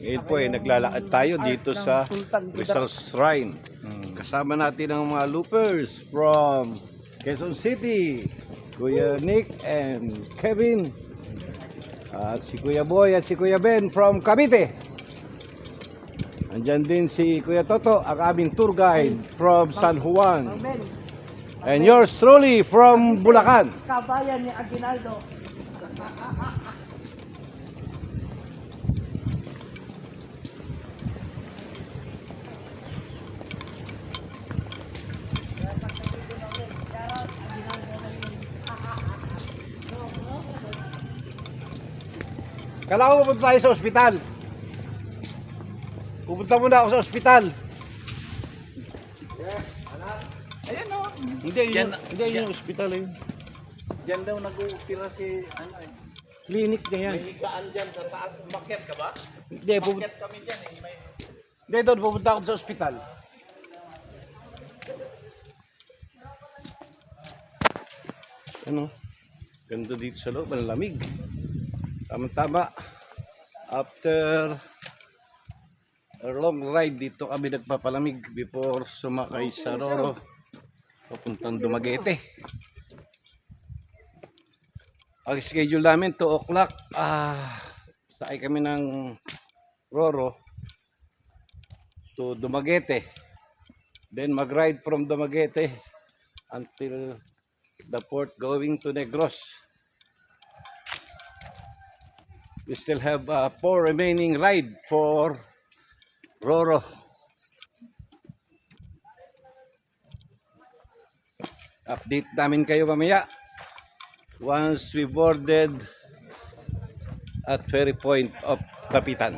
Ngayon po naglalakad tayo dito sa Rizal Shrine. Kasama natin ang mga loopers from Quezon City. Kuya Nick and Kevin. At si Kuya Boy at si Kuya Ben from Cavite. Andyan din si Kuya Toto, ang aming tour guide from San Juan. And yours truly from Bulacan. Kabayan ni Aguinaldo. Kala ko pupunta tayo sa ospital. Pupunta muna ako sa ospital. Ayan o. Hindi, hindi yung ospital eh. Diyan daw nag-uupira si ano eh. Clinic niya yan. May higaan dyan sa taas. Umakyat ka ba? Hindi, pupunta. Umakyat kami dyan eh. May... Hindi, doon pupunta ako sa ospital. Ano? Ganda dito sa loob, ang lamig. Tama-tama. After a long ride dito kami nagpapalamig before sumakay sa Roro papuntang Dumaguete. Ang schedule namin 2 o'clock. Sakay kami ng Roro to Dumaguete. Then mag-ride from Dumaguete until the port going to Negros. We still have 4 remaining ride for Roro. Update namin kayo mamaya once we boarded at ferry point of Kapitan.